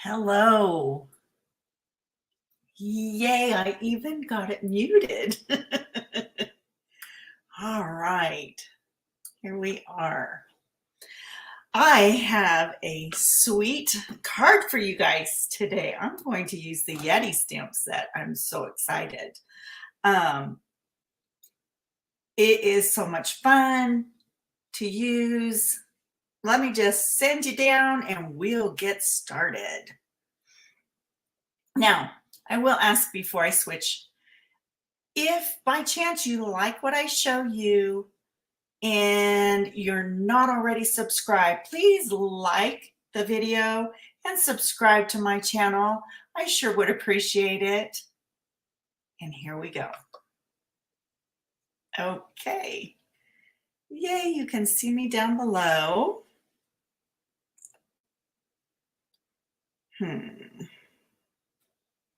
Hello. Yay, I even got it muted. All right, here we are. I have a sweet card for you guys today. I'm going to use the Yeti stamp set. I'm so excited. Um, it is so much fun to use. Let me just send you down and we'll get started. Now, I will ask before I switch, if by chance you like what I show you and you're not already subscribed, please like the video and subscribe to my channel. I sure would appreciate it. And here we go. Okay. Yay, you can see me down below.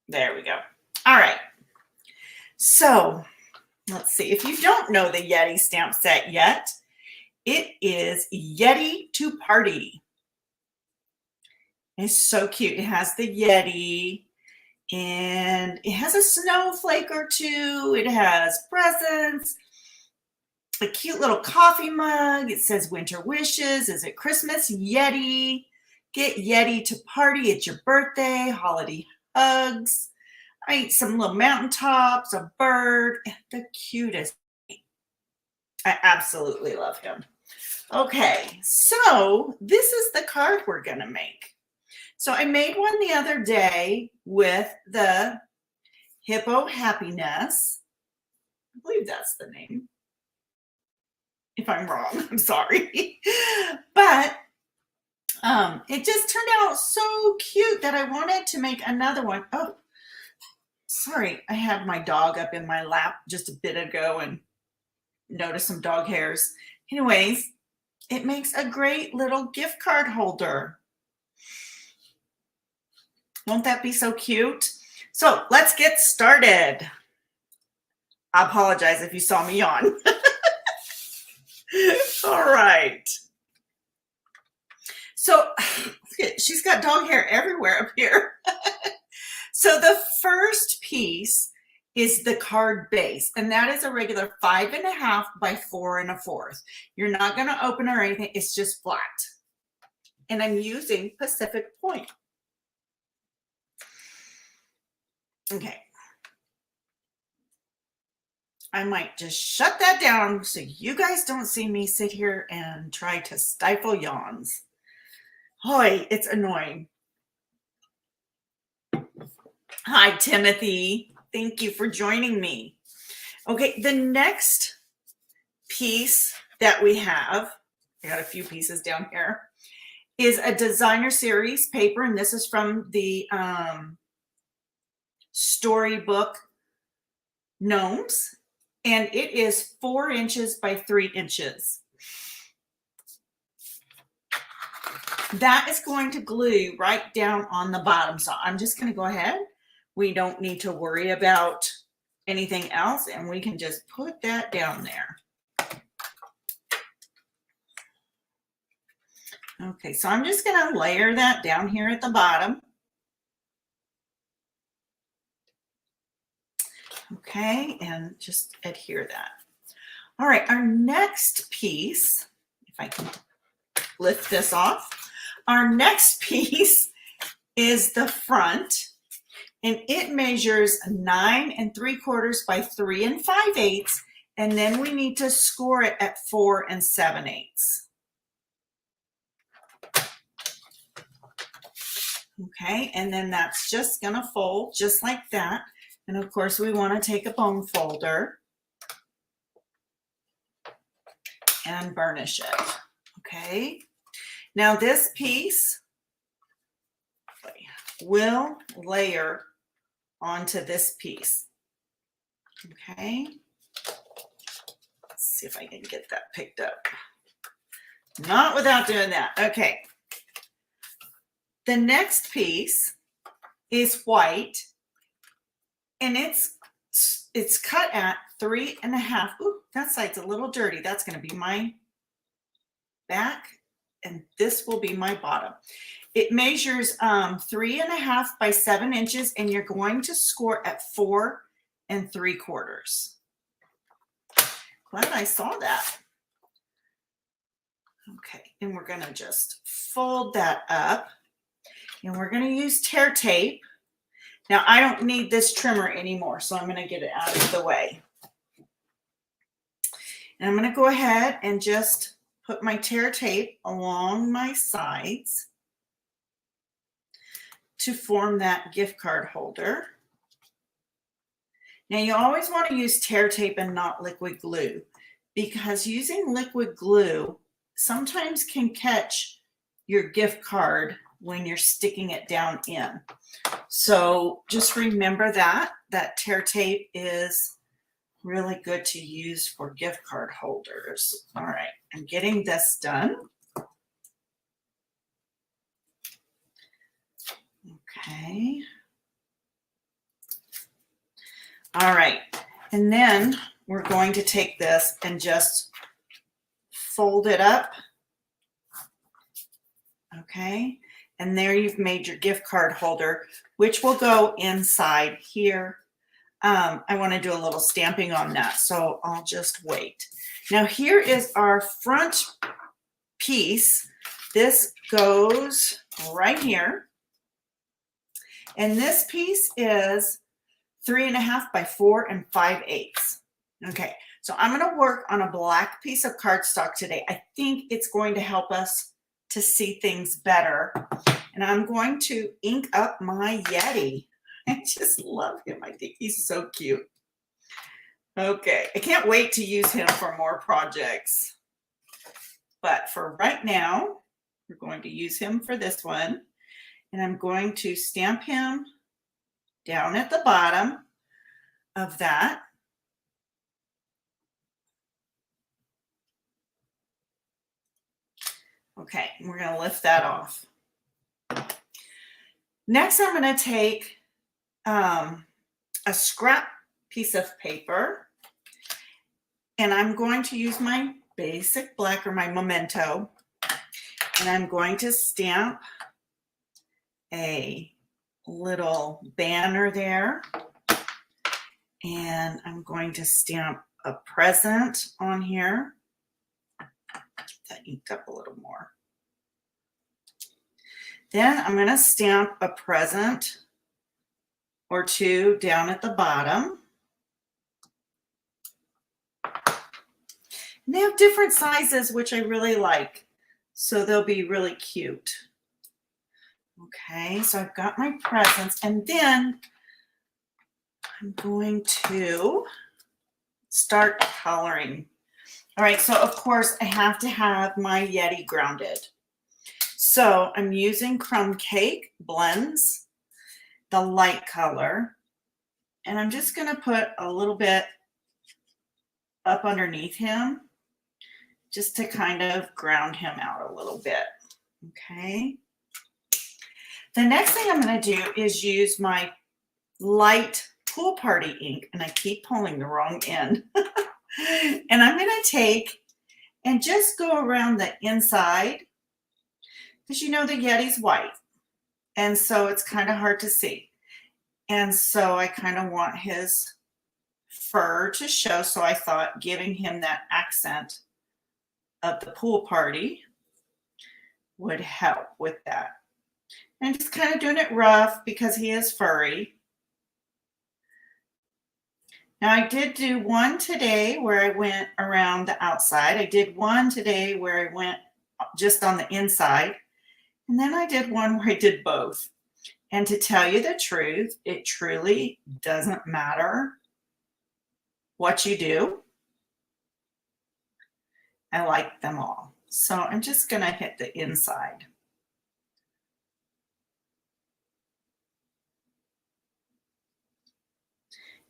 There we go. All right. So let's see. If you don't know the Yeti stamp set yet, it is Yeti To Party. It's so cute. It has the Yeti and it has a snowflake or two. It has presents, a cute little coffee mug. It says winter wishes. Is it Christmas? Yeti. Get Yeti to party. It's your birthday. Holiday hugs. I eat some little mountaintops, a bird. The cutest. I absolutely love him. Okay, so this is the card we're going to make. So I made one the other day with the Hippo Happiness. I believe that's the name. If I'm wrong, I'm sorry. But it just turned out so cute that I wanted to make another one. Oh, sorry. I had my dog up in my lap just a bit ago and noticed some dog hairs. Anyways, it makes a great little gift card holder. Won't that be so cute? So let's get started. I apologize if you saw me yawn. All right. So she's got dog hair everywhere up here. So the first piece is the card base, and that is a regular 5.5 by 4 1/4. You're not going to open or anything. It's just flat. And I'm using Pacific Point. Okay. I might just shut that down so you guys don't see me sit here and try to stifle yawns. Hoy, it's annoying. Hi, Timothy. Thank you for joining me. Okay, the next piece that we have, I got a few pieces down here, is a designer series paper, and this is from the Storybook Gnomes, and it is 4 inches by 3 inches. That is going to glue right down on the bottom. So I'm just going to go ahead. We don't need to worry about anything else, and we can just put that down there. Okay, so I'm just going to layer that down here at the bottom. Okay, and just adhere that. All right, our next piece, if I can lift this off, our next piece is the front, and it measures 9 3/4 by 3 5/8, and then we need to score it at 4 7/8. Okay, and then that's just going to fold just like that. And of course, we want to take a bone folder and burnish it. Okay, now this piece will layer onto this piece. Okay, let's see if I can get that picked up. Not without doing that. Okay, the next piece is white, and it's cut at 3 1/2. Ooh, that side's a little dirty. That's going to be my back, and this will be my bottom. It measures 3.5 by 7 inches, and you're going to score at 4 3/4. Glad I saw that. Okay, and we're gonna just fold that up, and we're gonna use tear tape. Now I don't need this trimmer anymore, so I'm gonna get it out of the way. And I'm gonna go ahead and just put my tear tape along my sides to form that gift card holder. Now you always want to use tear tape and not liquid glue, because using liquid glue sometimes can catch your gift card when you're sticking it down in. So just remember that tear tape is really good to use for gift card holders. All right, I'm getting this done. Okay. All right, and then we're going to take this and just fold it up. Okay, and there you've made your gift card holder, which will go inside here. I want to do a little stamping on that, so I'll just wait. Now here is our front piece. This goes right here, and this piece is 3.5 by 4 5/8. Okay, so I'm going to work on a black piece of cardstock today. I think it's going to help us to see things better. And I'm going to ink up my Yeti. I just love him. I think he's so cute. Okay, I can't wait to use him for more projects. But for right now, we're going to use him for this one. And I'm going to stamp him down at the bottom of that. Okay, and we're going to lift that off. Next, I'm going to take a scrap piece of paper, and I'm going to use my basic black or my memento, and I'm going to stamp a little banner there, and I'm going to stamp a present on here. That inked up a little more. Then I'm going to stamp a present or two down at the bottom. And they have different sizes, which I really like, so they'll be really cute. Okay, so I've got my presents, and then I'm going to start coloring. All right, so of course I have to have my Yeti grounded. So I'm using Crumb Cake Blends, the light color, and I'm just going to put a little bit up underneath him just to kind of ground him out a little bit. Okay. The next thing I'm going to do is use my light Pool Party ink, and I keep pulling the wrong end. And I'm going to take and just go around the inside, because you know the Yeti's white, and so it's kind of hard to see. And so I kind of want his fur to show, so I thought giving him that accent of the pool party would help with that. And just kind of doing it rough because he is furry. Now I did do one today where I went around the outside. I did one today where I went just on the inside. And then I did one where I did both. And to tell you the truth, it truly doesn't matter what you do. I like them all. So I'm just going to hit the inside.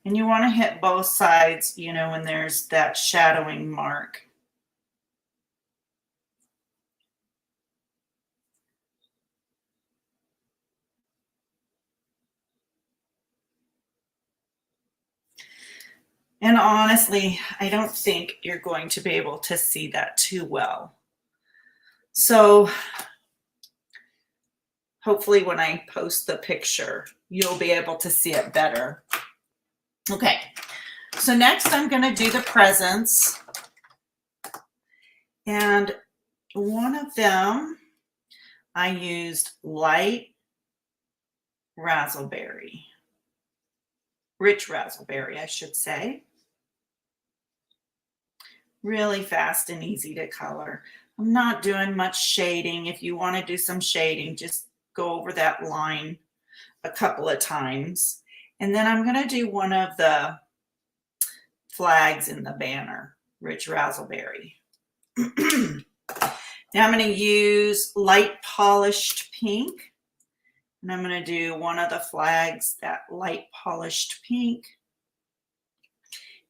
And you want to hit both sides, you know, when there's that shadowing mark. And honestly, I don't think you're going to be able to see that too well. So Hopefully when I post the picture, you'll be able to see it better. Okay, so next I'm going to do the presents. And one of them, I used light raspberry, rich raspberry, I should say. Really fast and easy to color. I'm not doing much shading. If you want to do some shading, just go over that line a couple of times. And then I'm going to do one of the flags in the banner, rich raspberry. Now I'm going to use light polished pink. And I'm going to do one of the flags, that light polished pink.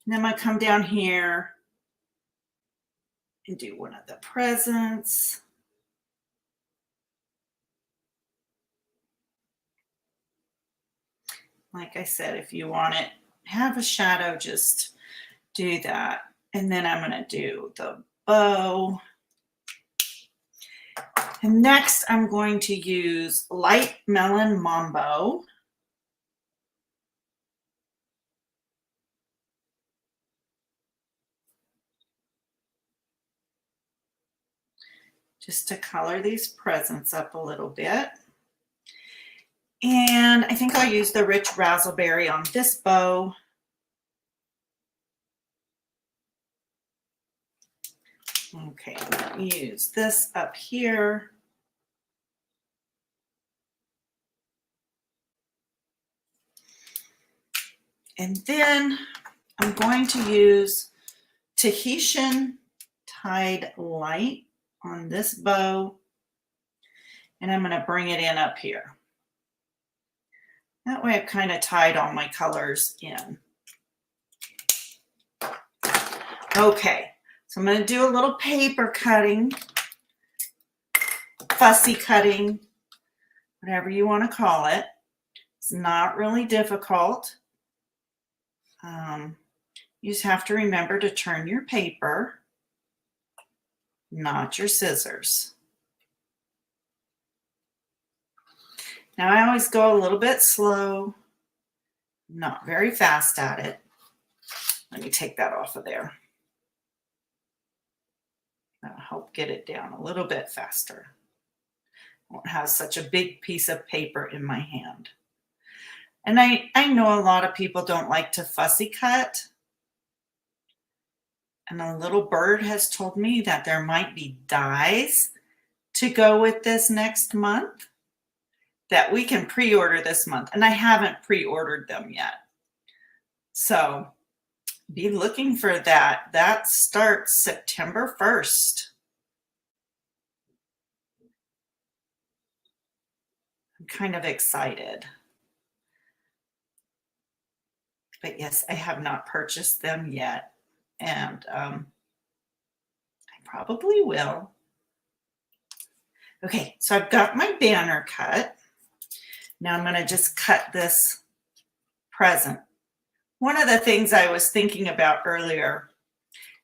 And then I'm going to come down here and do one of the presents. Like I said, if you want it, have a shadow, just do that. And then I'm going to do the bow. And next I'm going to use light melon mambo. Just to color these presents up a little bit. And I think I'll use the rich raspberry on this bow. Okay, I'm going to use this up here. And then I'm going to use Tahitian tied light on this bow. And I'm going to bring it in up here. That way I've kind of tied all my colors in. Okay, so I'm going to do a little paper cutting, fussy cutting, whatever you want to call it. It's not really difficult. You just have to remember to turn your paper, not your scissors. Now I always go a little bit slow, not very fast at it. Let me take that off of there. That'll help get it down a little bit faster. I won't have such a big piece of paper in my hand. And I know a lot of people don't like to fussy cut. And a little bird has told me that there might be dies to go with this next month that we can pre-order this month. And I haven't pre-ordered them yet. So be looking for that. That starts September 1st. I'm kind of excited. But yes, I have not purchased them yet. And I probably will. Okay, so I've got my banner cut. Now I'm going to just cut this present. One of the things I was thinking about earlier,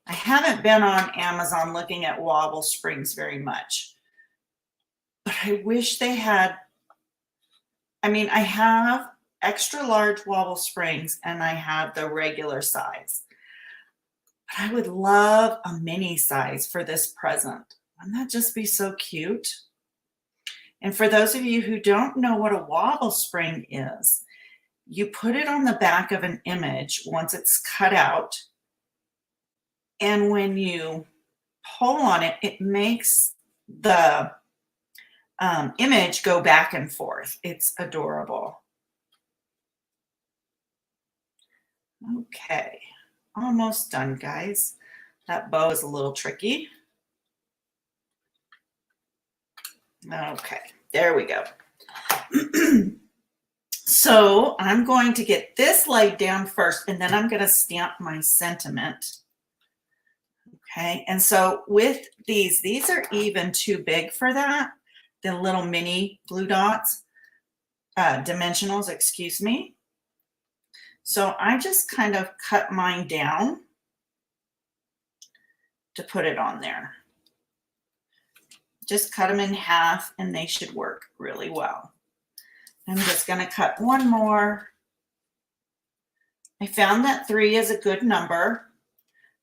I haven't been on Amazon looking at wobble springs very much. But I wish they had, I mean, I have extra large wobble springs and I have the regular size. But I would love a mini size for this present. Wouldn't that just be so cute? And for those of you who don't know what a wobble spring is, you put it on the back of an image once it's cut out. And when you pull on it, it makes the image go back and forth. It's adorable. Okay, almost done, guys. That bow is a little tricky. Okay, there we go. So I'm going to get this laid down first, and then I'm going to stamp my sentiment. Okay, and so with these are even too big for that, the little mini blue dots, dimensionals, excuse me. So I just kind of cut mine down to put it on there. just cut them in half and they should work really well. I'm just going to cut one more. I found that 3 is a good number.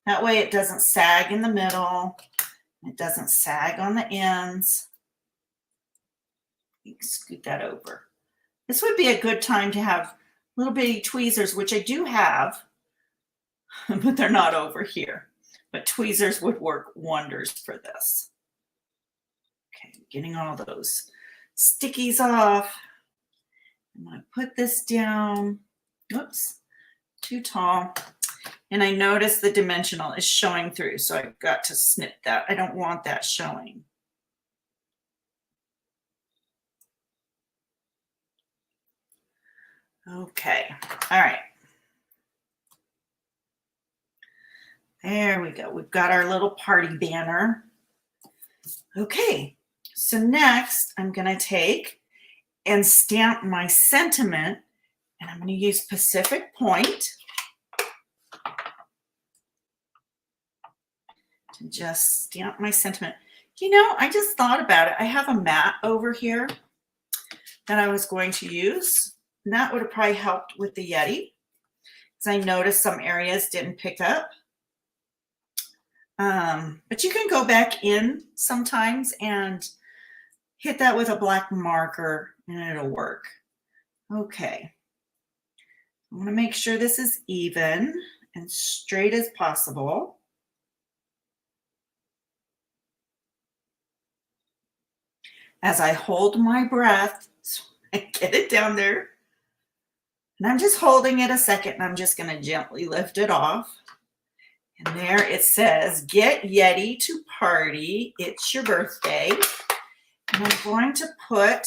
That way it doesn't sag in the middle. It doesn't sag on the ends. You can scoot that over. This would be a good time to have little bitty tweezers, which I do have, but they're not over here. But tweezers would work wonders for this. Okay, getting all those stickies off. I'm going to put this down. Oops, too tall. And I notice the dimensional is showing through, so I've got to snip that. I don't want that showing. Okay, all right. There we go. We've got our little party banner. Okay, so next I'm going to take and stamp my sentiment, and I'm going to use Pacific Point to just stamp my sentiment. You know, I just thought about it. I have a mat over here that I was going to use, and that would have probably helped with the Yeti, because I noticed some areas didn't pick up. But you can go back in sometimes and hit that with a black marker and it'll work. Okay. I want to make sure this is even and straight as possible. As I hold my breath, so I get it down there. And I'm just holding it a second, and I'm just going to gently lift it off. And there it says, "Get Yeti to Party. It's your birthday." And I'm going to put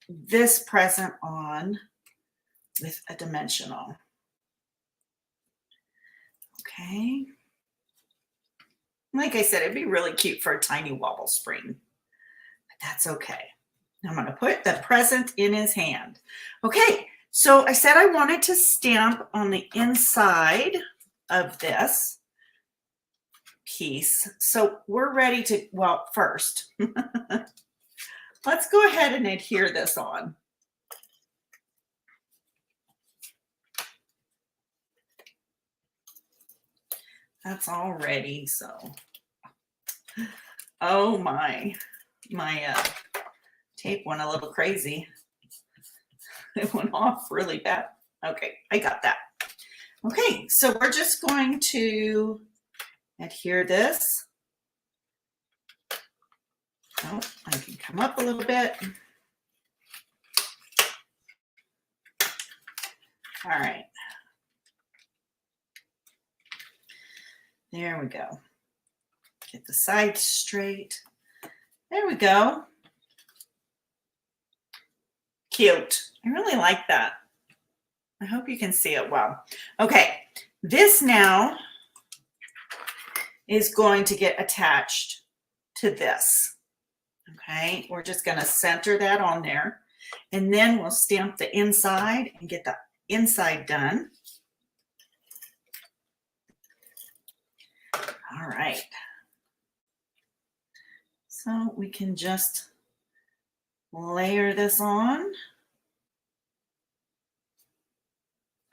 this present on with a dimensional. Okay. Like I said, it'd be really cute for a tiny wobble spring, but that's okay. I'm going to put the present in his hand. Okay, so I said I wanted to stamp on the inside of this piece. So we're ready to, well, first, let's go ahead and adhere this on. That's all ready, so. Oh my tape went a little crazy. It went off really bad. Okay, I got that. Okay, so we're just going to adhere this. Oh, I can come up a little bit. All right. There we go. Get the sides straight. There we go. Cute. I really like that. I hope you can see it well. Okay, this now is going to get attached to this. Okay, we're just going to center that on there, and then we'll stamp the inside and get the inside done. All right. So we can just layer this on.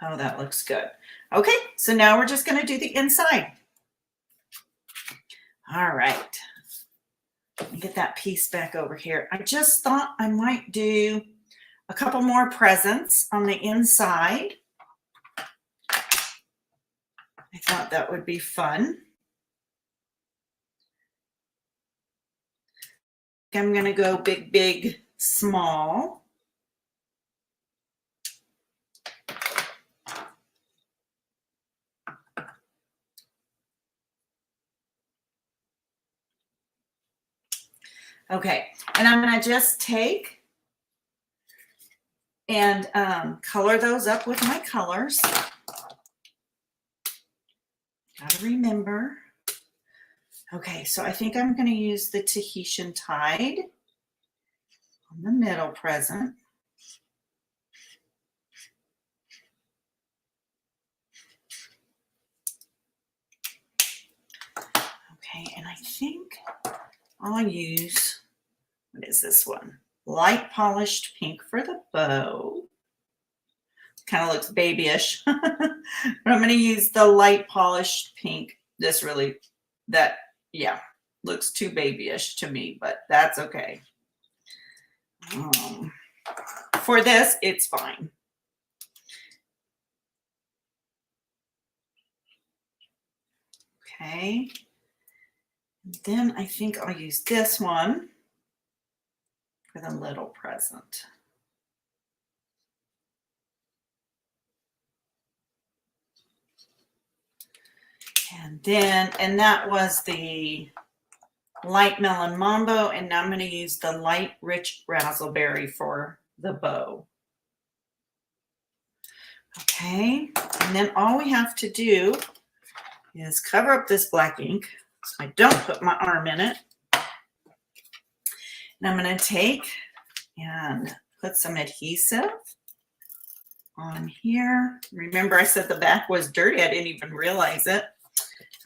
Oh, that looks good. Okay, so now we're just going to do the inside. All right. Let me get that piece back over here. I just thought I might do a couple more presents on the inside. I thought that would be fun. I'm going to go big, big, small. Okay, and I'm going to just take and color those up with my colors. Got to remember. Okay, so I think I'm going to use the Tahitian Tide on the middle present. Okay, and I think I'll use, what is this one? Light polished pink for the bow. Kind of looks babyish. But I'm going to use the light polished pink. This really, yeah, looks too babyish to me, but that's okay. For this, it's fine. Okay. Then I think I'll use this one for the little present. And that was the light melon mambo, and now I'm going to use the light rich razzleberry for the bow. Okay, and then all we have to do is cover up this black ink so I don't put my arm in it. And I'm going to take and put some adhesive on here. Remember, I said the back was dirty. I didn't even realize it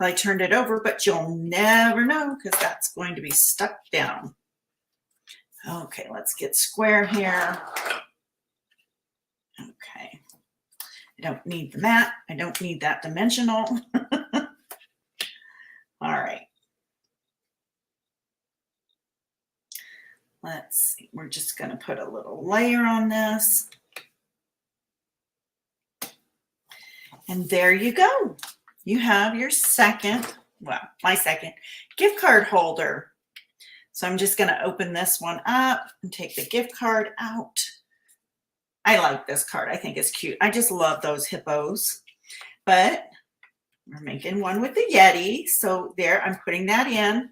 until I turned it over, but you'll never know because that's going to be stuck down. Okay, let's get square here. Okay. I don't need the matte. I don't need that dimensional. All right. Let's see. We're just going to put a little layer on this. And there you go. You have your second, well, my second gift card holder. So I'm just going to open this one up and take the gift card out. I like this card. I think it's cute. I just love those hippos. But we're making one with the Yeti. So there, I'm putting that in.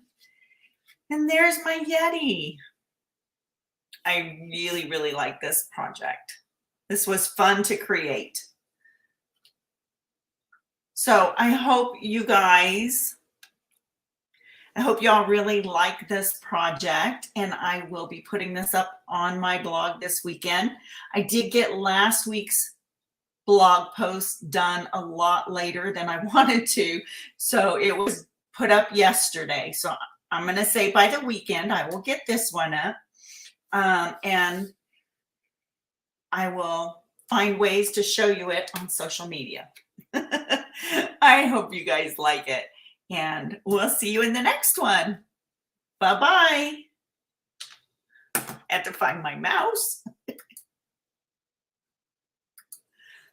And there's my Yeti. I really, really like this project. This was fun to create. So I hope you guys, I hope y'all really like this project, and I will be putting this up on my blog this weekend. I did get last week's blog post done a lot later than I wanted to, so it was put up yesterday. So I'm going to say by the weekend, I will get this one up, and I will find ways to show you it on social media. I hope you guys like it, and we'll see you in the next one. Bye-bye. Have to find my mouse.